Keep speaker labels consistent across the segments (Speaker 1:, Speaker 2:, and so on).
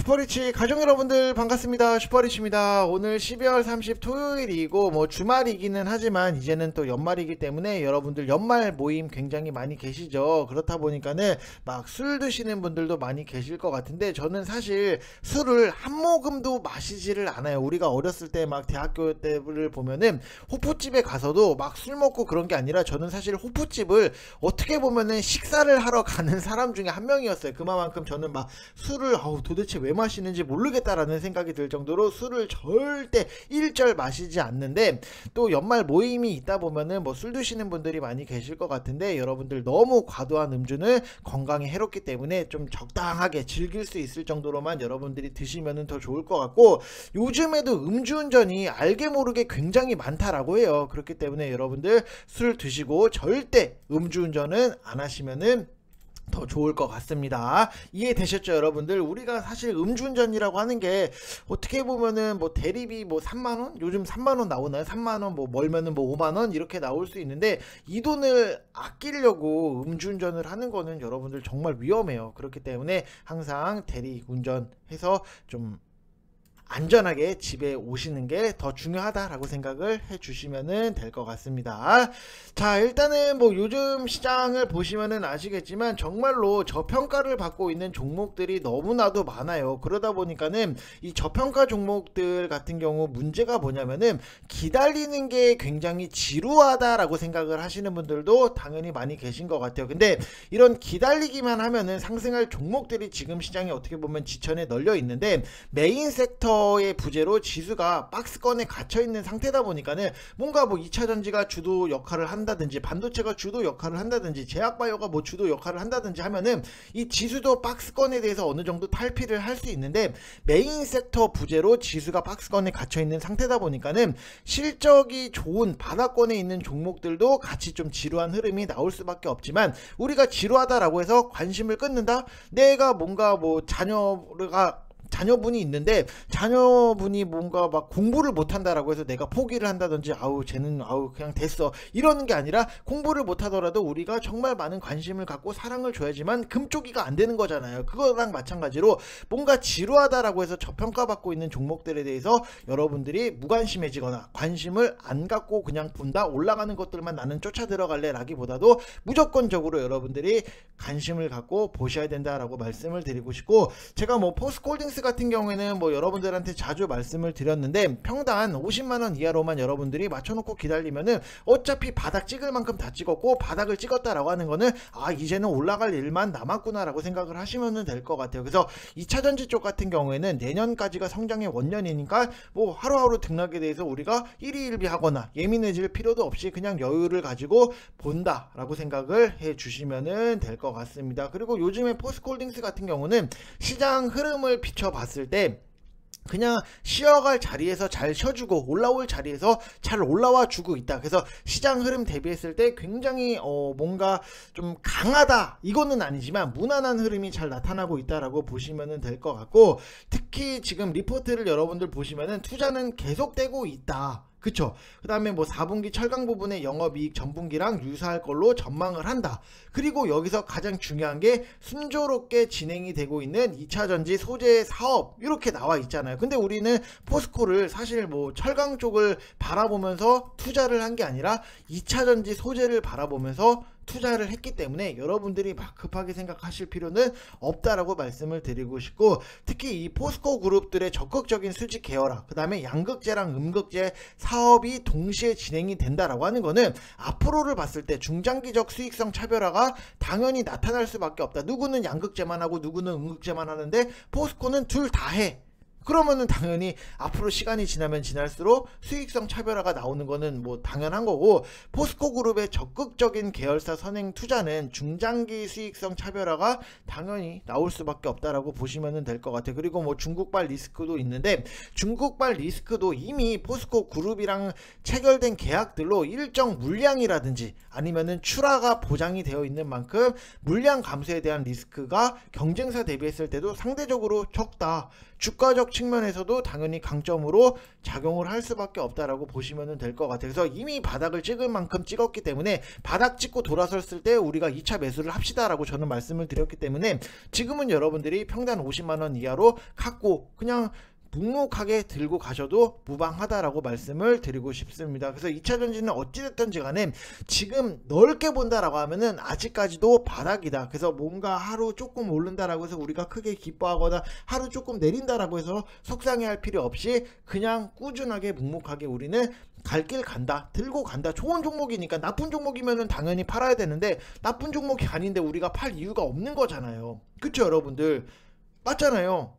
Speaker 1: 슈퍼리치 가족 여러분들 반갑습니다. 슈퍼리치입니다. 오늘 12월 30 토요일이고 뭐 주말이기는 하지만 이제는 또 연말이기 때문에 여러분들 연말 모임 굉장히 많이 계시죠. 그렇다 보니까는 막 술 드시는 분들도 많이 계실 것 같은데 저는 사실 술을 한 모금도 마시지를 않아요. 우리가 어렸을 때 막 대학교 때를 보면은 호프집에 가서도 막 술 먹고 그런 게 아니라 저는 사실 호프집을 어떻게 보면은 식사를 하러 가는 사람 중에 한 명이었어요. 그만큼 저는 막 술을 도대체 왜 마시는지 모르겠다라는 생각이 들 정도로 술을 절대 일절 마시지 않는데, 또 연말 모임이 있다 보면은 뭐 술 드시는 분들이 많이 계실 것 같은데 여러분들 너무 과도한 음주는 건강에 해롭기 때문에 좀 적당하게 즐길 수 있을 정도로만 여러분들이 드시면은 더 좋을 것 같고, 요즘에도 음주운전이 알게 모르게 굉장히 많다라고 해요. 그렇기 때문에 여러분들 술 드시고 절대 음주운전은 안 하시면은 더 좋을 것 같습니다. 이해되셨죠 여러분들? 우리가 사실 음주운전이라고 하는 게 어떻게 보면은 뭐 대리비 뭐 3만원? 요즘 3만원 나오나요? 3만원 뭐 멀면은 뭐 5만원 이렇게 나올 수 있는데, 이 돈을 아끼려고 음주운전을 하는 거는 여러분들 정말 위험해요. 그렇기 때문에 항상 대리운전해서 좀 안전하게 집에 오시는 게 더 중요하다라고 생각을 해주시면 될 것 같습니다. 자, 일단은 뭐 요즘 시장을 보시면은 아시겠지만 정말로 저평가를 받고 있는 종목들이 너무나도 많아요. 그러다 보니까는 이 저평가 종목들 같은 경우 문제가 뭐냐면은 기다리는 게 굉장히 지루하다라고 생각을 하시는 분들도 당연히 많이 계신 것 같아요. 근데 이런 기다리기만 하면은 상승할 종목들이 지금 시장에 어떻게 보면 지천에 널려 있는데, 메인 섹터의 부재로 지수가 박스권에 갇혀있는 상태다 보니까는 뭔가 뭐 2차전지가 주도 역할을 한다든지 반도체가 주도 역할을 한다든지 제약바이오가 뭐 주도 역할을 한다든지 하면은 이 지수도 박스권에 대해서 어느 정도 탈피를 할 수 있는데, 메인 섹터 부재로 지수가 박스권에 갇혀있는 상태다 보니까는 실적이 좋은 바닥권에 있는 종목들도 같이 좀 지루한 흐름이 나올 수밖에 없지만, 우리가 지루하다라고 해서 관심을 끊는다? 내가 뭔가 뭐 자녀분이 있는데 자녀분이 뭔가 막 공부를 못한다라고 해서 내가 포기를 한다든지 쟤는 그냥 됐어 이러는 게 아니라, 공부를 못하더라도 우리가 정말 많은 관심을 갖고 사랑을 줘야지만 금쪽이가 안 되는 거잖아요. 그거랑 마찬가지로 뭔가 지루하다라고 해서 저평가받고 있는 종목들에 대해서 여러분들이 무관심해지거나 관심을 안 갖고 그냥 본다, 올라가는 것들만 나는 쫓아 들어갈래 라기보다도 무조건적으로 여러분들이 관심을 갖고 보셔야 된다라고 말씀을 드리고 싶고, 제가 뭐 포스코홀딩스 같은 경우에는 뭐 여러분들한테 자주 말씀을 드렸는데, 평단 50만원 이하로만 여러분들이 맞춰놓고 기다리면은 어차피 바닥 찍을 만큼 다 찍었고, 바닥을 찍었다라고 하는 거는 이제는 올라갈 일만 남았구나 라고 생각을 하시면 될 것 같아요. 그래서 2차전지 쪽 같은 경우에는 내년까지가 성장의 원년이니까 뭐 하루하루 등락에 대해서 우리가 일희일비하거나 예민해질 필요도 없이 그냥 여유를 가지고 본다 라고 생각을 해 주시면 될 것 같습니다. 그리고 요즘에 포스코홀딩스 같은 경우는 시장 흐름을 비춰봤을 때 그냥 쉬어갈 자리에서 잘 쉬어주고 올라올 자리에서 잘 올라와 주고 있다. 그래서 시장 흐름 대비했을 때 굉장히 뭔가 좀 강하다 이거는 아니지만 무난한 흐름이 잘 나타나고 있다라고 보시면 될 것 같고, 특히 지금 리포트를 여러분들 보시면은 투자는 계속되고 있다. 그쵸? 그 다음에 뭐 4분기 철강 부분의 영업이익 전분기랑 유사할 걸로 전망을 한다. 그리고 여기서 가장 중요한 게 순조롭게 진행이 되고 있는 2차전지 소재 사업 이렇게 나와 있잖아요. 근데 우리는 포스코를 사실 뭐 철강 쪽을 바라보면서 투자를 한 게 아니라 2차전지 소재를 바라보면서 투자를 했기 때문에 여러분들이 막 급하게 생각하실 필요는 없다라고 말씀을 드리고 싶고, 특히 이 포스코 그룹들의 적극적인 수직 계열화, 그 다음에 양극재랑 음극재 사업이 동시에 진행이 된다라고 하는 거는 앞으로를 봤을 때 중장기적 수익성 차별화가 당연히 나타날 수밖에 없다. 누구는 양극재만 하고 누구는 음극재만 하는데 포스코는 둘 다 해. 그러면은 당연히 앞으로 시간이 지나면 지날수록 수익성 차별화가 나오는 거는 뭐 당연한 거고, 포스코 그룹의 적극적인 계열사 선행 투자는 중장기 수익성 차별화가 당연히 나올 수밖에 없다라고 보시면 될 것 같아요. 그리고 뭐 중국발 리스크도 있는데, 중국발 리스크도 이미 포스코 그룹이랑 체결된 계약들로 일정 물량이라든지 아니면은 출하가 보장이 되어 있는 만큼 물량 감소에 대한 리스크가 경쟁사 대비했을 때도 상대적으로 적다. 주가적 측면에서도 당연히 강점으로 작용을 할 수밖에 없다라고 보시면 될 것 같아요. 그래서 이미 바닥을 찍을 만큼 찍었기 때문에 바닥 찍고 돌아섰을 때 우리가 2차 매수를 합시다라고 저는 말씀을 드렸기 때문에 지금은 여러분들이 평단 50만원 이하로 갖고 그냥 묵묵하게 들고 가셔도 무방하다라고 말씀을 드리고 싶습니다. 그래서 2차 전지는 어찌됐든지 간에 지금 넓게 본다라고 하면은 아직까지도 바닥이다. 그래서 뭔가 하루 조금 오른다라고 해서 우리가 크게 기뻐하거나 하루 조금 내린다라고 해서 속상해할 필요 없이 그냥 꾸준하게 묵묵하게 우리는 갈 길 간다, 들고 간다. 좋은 종목이니까. 나쁜 종목이면은 당연히 팔아야 되는데 나쁜 종목이 아닌데 우리가 팔 이유가 없는 거잖아요. 그쵸 여러분들? 맞잖아요.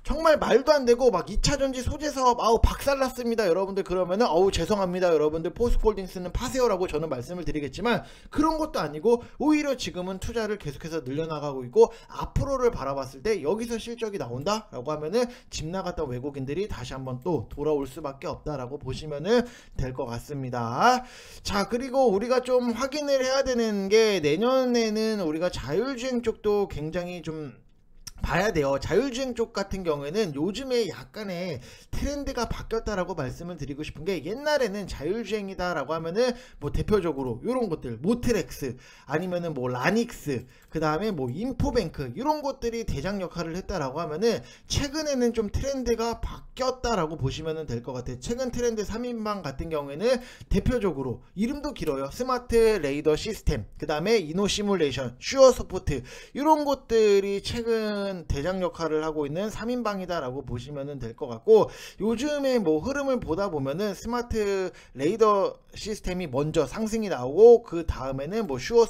Speaker 1: 정말 말도 안 되고 막 2차전지 소재 사업 박살났습니다 여러분들 그러면은 죄송합니다 여러분들 포스코홀딩스는 파세요라고 저는 말씀을 드리겠지만 그런 것도 아니고 오히려 지금은 투자를 계속해서 늘려나가고 있고 앞으로를 바라봤을 때 여기서 실적이 나온다 라고 하면은 집 나갔던 외국인들이 다시 한번 또 돌아올 수밖에 없다라고 보시면은 될 것 같습니다. 자, 그리고 우리가 좀 확인을 해야 되는 게 내년에는 우리가 자율주행 쪽도 굉장히 좀 봐야 돼요. 자율주행 쪽 같은 경우에는 요즘에 약간의 트렌드가 바뀌었다라고 말씀을 드리고 싶은 게 옛날에는 자율주행이다 라고 하면은 뭐 대표적으로 요런 것들 모트렉스 아니면은 뭐 라닉스 그 다음에 뭐 인포뱅크 이런 것들이 대장 역할을 했다라고 하면은 최근에는 좀 트렌드가 바뀌었다라고 보시면 될 것 같아요. 최근 트렌드 3인방 같은 경우에는 대표적으로 이름도 길어요. 스마트 레이더 시스템 그 다음에 이노 시뮬레이션 슈어 소프트 이런 것들이 최근 대장 역할을 하고 있는 3인방이다 라고 보시면 될 것 같고 요즘에 뭐 흐름을 보다 보면은 스마트 레이더 시스템이 먼저 상승이 나오고 그 다음에는 뭐 슈어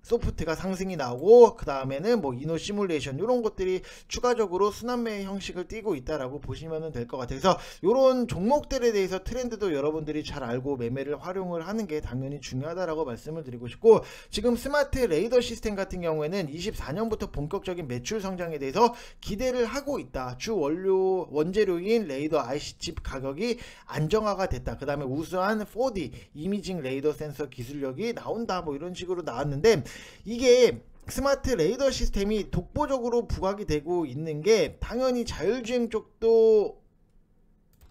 Speaker 1: 소프트가 상승이 나오고 그 다음에는 뭐 이노 시뮬레이션 이런 것들이 추가적으로 순환매 형식을 띠고 있다라고 보시면 될 것 같아요. 그래서 이런 종목들에 대해서 트렌드도 여러분들이 잘 알고 매매를 활용을 하는 게 당연히 중요하다라고 말씀을 드리고 싶고 지금 스마트 레이더 시스템 같은 경우에는 24년부터 본격적인 매출 성장에 대해서 기대를 하고 있다. 주 원재료인 레이더 IC 칩 가격이 안정화가 됐다. 그 다음에 우수한 4D 이미징 레이더 센서 기술력이 나온다. 뭐 이런 식으로 나왔는데 이게 스마트 레이더 시스템이 독보적으로 부각이 되고 있는 게 당연히 자율주행 쪽도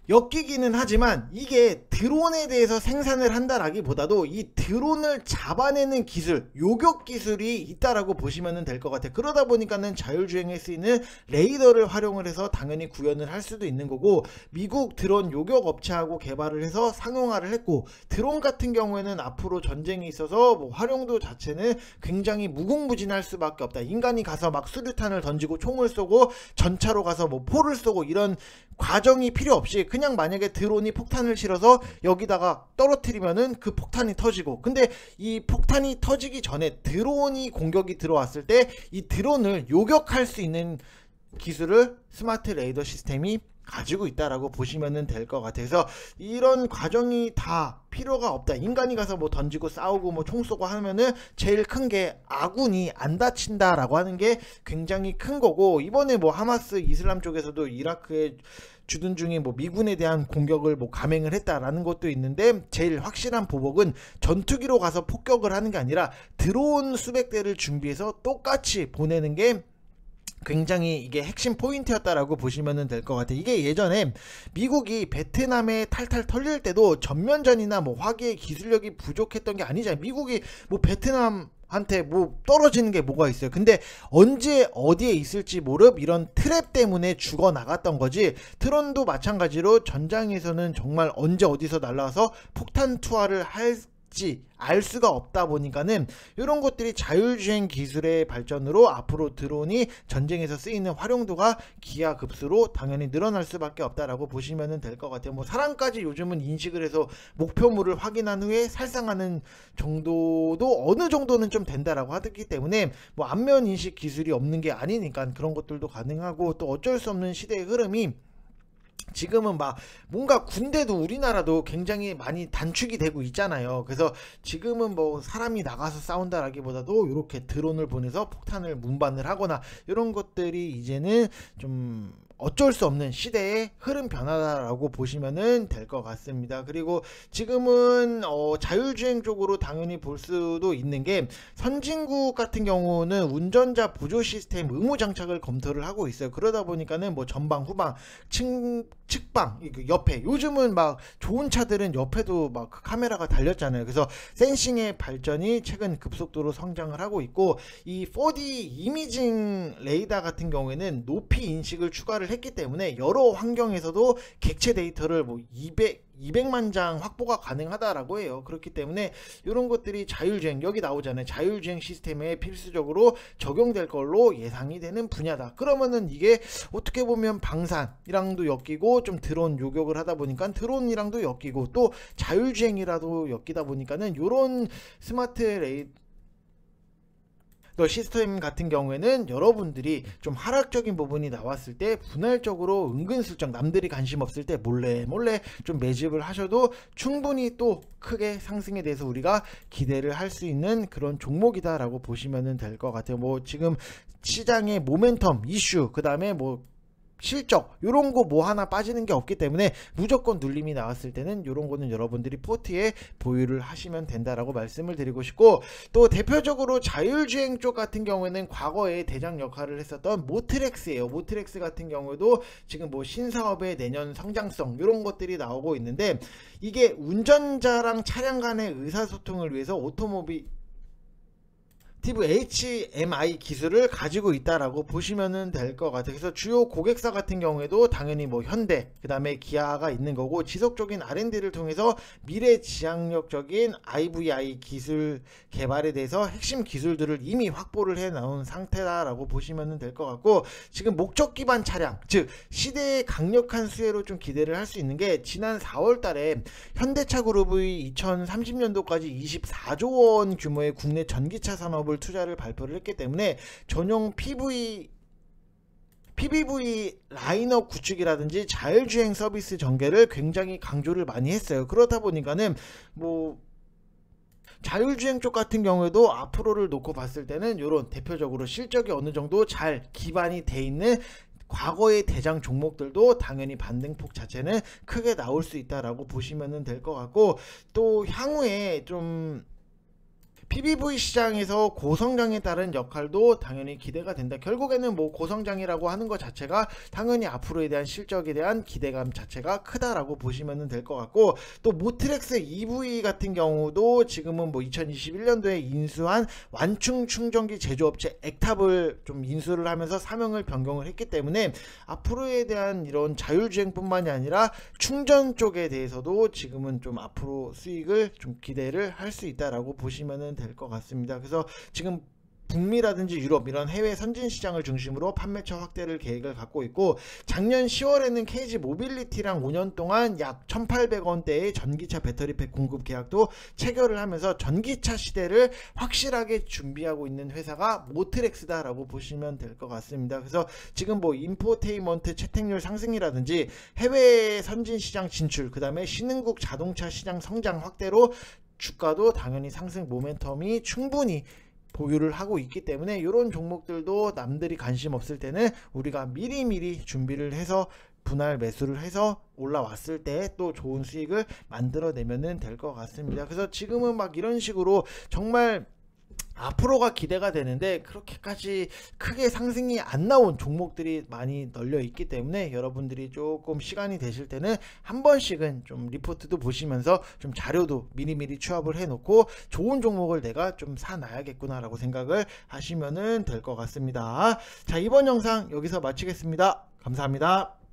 Speaker 1: 엮이기는 하지만 이게 드론에 대해서 생산을 한다라기보다도 이 드론을 잡아내는 기술, 요격 기술이 있다라고 보시면 될 것 같아요. 그러다 보니까는 자율주행에 쓰이는 레이더를 활용을 해서 당연히 구현을 할 수도 있는 거고 미국 드론 요격 업체하고 개발을 해서 상용화를 했고 드론 같은 경우에는 앞으로 전쟁이 있어서 뭐 활용도 자체는 굉장히 무궁무진할 수밖에 없다. 인간이 가서 막 수류탄을 던지고 총을 쏘고 전차로 가서 뭐 포를 쏘고 이런 과정이 필요 없이 그냥 만약에 드론이 폭탄을 실어서 여기다가 떨어뜨리면은 그 폭탄이 터지고 근데 이 폭탄이 터지기 전에 드론이 공격이 들어왔을 때 이 드론을 요격할 수 있는 기술을 스마트 레이더 시스템이 가지고 있다라고 보시면 될 것 같아요. 그래서 이런 과정이 다 필요가 없다. 인간이 가서 뭐 던지고 싸우고 뭐 총 쏘고 하면은 제일 큰 게 아군이 안 다친다라고 하는 게 굉장히 큰 거고 이번에 뭐 하마스 이슬람 쪽에서도 이라크에 주둔 중인 뭐 미군에 대한 공격을 뭐 감행을 했다라는 것도 있는데 제일 확실한 보복은 전투기로 가서 폭격을 하는 게 아니라 드론 수백 대를 준비해서 똑같이 보내는 게 굉장히 이게 핵심 포인트였다라고 보시면 될 것 같아요. 이게 예전에 미국이 베트남에 탈탈 털릴 때도 전면전이나 뭐 화기의 기술력이 부족했던 게 아니잖아요. 미국이 뭐 베트남 한테 뭐 떨어지는 게 뭐가 있어요. 근데 언제 어디에 있을지 모릅 이런 트랩 때문에 죽어 나갔던 거지. 드론도 마찬가지로 전장에서는 정말 언제 어디서 날라와서 폭탄 투하를 할지 알 수가 없다 보니까는 이런 것들이 자율주행 기술의 발전으로 앞으로 드론이 전쟁에서 쓰이는 활용도가 기하급수로 당연히 늘어날 수밖에 없다라고 보시면 될 것 같아요. 뭐 사람까지 요즘은 인식을 해서 목표물을 확인한 후에 살상하는 정도도 어느 정도는 좀 된다라고 하기 때문에 뭐 안면 인식 기술이 없는 게 아니니까 그런 것들도 가능하고 또 어쩔 수 없는 시대의 흐름이 지금은 막 뭔가 군대도 우리나라도 굉장히 많이 단축이 되고 있잖아요. 그래서 지금은 뭐 사람이 나가서 싸운다라기보다도 이렇게 드론을 보내서 폭탄을 운반을 하거나 이런 것들이 이제는 좀 어쩔 수 없는 시대의 흐름 변화다라고 보시면은 될 것 같습니다. 그리고 지금은 자율주행 쪽으로 당연히 볼 수도 있는 게, 선진국 같은 경우는 운전자 보조 시스템 의무 장착을 검토를 하고 있어요. 그러다 보니까는 뭐 전방, 후방, 측방, 옆에, 요즘은 막 좋은 차들은 옆에도 막 카메라가 달렸잖아요. 그래서 센싱의 발전이 최근 급속도로 성장을 하고 있고, 이 4D 이미징 레이더 같은 경우에는 높이 인식을 추가를 했기 때문에 여러 환경에서도 객체 데이터를 뭐 200만 장 확보가 가능하다라고 해요. 그렇기 때문에 이런 것들이 자율주행, 여기 나오잖아요. 자율주행 시스템에 필수적으로 적용될 걸로 예상이 되는 분야다. 그러면은 이게 어떻게 보면 방산이랑도 엮이고, 좀 드론 요격을 하다 보니까 드론이랑도 엮이고, 또 자율주행이라도 엮이다 보니까는 요런 스마트 시스템 같은 경우에는 여러분들이 좀 하락적인 부분이 나왔을 때 분할적으로 은근슬쩍 남들이 관심 없을 때 몰래 좀 매집을 하셔도 충분히 또 크게 상승에 대해서 우리가 기대를 할 수 있는 그런 종목이다 라고 보시면 될 것 같아요. 뭐 지금 시장의 모멘텀 이슈, 그 다음에 뭐 실적, 요런 거 뭐 하나 빠지는 게 없기 때문에 무조건 눌림이 나왔을 때는 요런 거는 여러분들이 포트에 보유를 하시면 된다라고 말씀을 드리고 싶고, 또 대표적으로 자율주행 쪽 같은 경우에는 과거에 대장 역할을 했었던 모트렉스예요. 모트렉스 같은 경우도 지금 뭐 신사업의 내년 성장성 요런 것들이 나오고 있는데, 이게 운전자랑 차량 간의 의사소통을 위해서 오토모빌 HMI 기술을 가지고 있다라고 보시면 될 것 같아요. 그래서 주요 고객사 같은 경우에도 당연히 뭐 현대, 그 다음에 기아가 있는 거고, 지속적인 R&D를 통해서 미래지향적인 IVI 기술 개발에 대해서 핵심 기술들을 이미 확보를 해 나온 상태다라고 보시면 될 것 같고, 지금 목적 기반 차량, 즉 시대의 강력한 수혜로 좀 기대를 할 수 있는 게, 지난 4월 달에 현대차 그룹의 2030년도까지 24조 원 규모의 국내 전기차 산업을 투자를 발표를 했기 때문에 전용 PBV 라인업 구축이라든지 자율주행 서비스 전개를 굉장히 강조를 많이 했어요. 그렇다 보니까는 뭐 자율주행 쪽 같은 경우에도 앞으로를 놓고 봤을 때는 이런 대표적으로 실적이 어느 정도 잘 기반이 돼 있는 과거의 대장 종목들도 당연히 반등폭 자체는 크게 나올 수 있다라고 보시면 될 것 같고, 또 향후에 좀 PBV 시장에서 고성장에 따른 역할도 당연히 기대가 된다. 결국에는 뭐 고성장이라고 하는 것 자체가 당연히 앞으로에 대한 실적에 대한 기대감 자체가 크다라고 보시면 될 것 같고, 또 모트렉스 EV 같은 경우도 지금은 뭐 2021년도에 인수한 완충 충전기 제조업체 액탑을 좀 인수를 하면서 사명을 변경을 했기 때문에 앞으로에 대한 이런 자율주행뿐만이 아니라 충전 쪽에 대해서도 지금은 좀 앞으로 수익을 좀 기대를 할 수 있다라고 보시면 될 것 같습니다. 그래서 지금 북미라든지 유럽 이런 해외 선진 시장을 중심으로 판매처 확대를 계획을 갖고 있고, 작년 10월에는 KG 모빌리티랑 5년 동안 약 1,800원대의 전기차 배터리팩 공급 계약도 체결을 하면서 전기차 시대를 확실하게 준비하고 있는 회사가 모트렉스다라고 보시면 될 것 같습니다. 그래서 지금 뭐 인포테인먼트 채택률 상승이라든지 해외 선진 시장 진출, 그 다음에 신흥국 자동차 시장 성장 확대로 주가도 당연히 상승 모멘텀이 충분히 보유를 하고 있기 때문에, 이런 종목들도 남들이 관심 없을 때는 우리가 미리미리 준비를 해서 분할 매수를 해서 올라왔을 때 또 좋은 수익을 만들어내면 될 것 같습니다. 그래서 지금은 막 이런 식으로 정말 앞으로가 기대가 되는데 그렇게까지 크게 상승이 안 나온 종목들이 많이 널려 있기 때문에, 여러분들이 조금 시간이 되실 때는 한 번씩은 좀 리포트도 보시면서 좀 자료도 미리미리 취합을 해 놓고 좋은 종목을 내가 좀 사놔야겠구나 라고 생각을 하시면 될 것 같습니다. 자, 이번 영상 여기서 마치겠습니다. 감사합니다.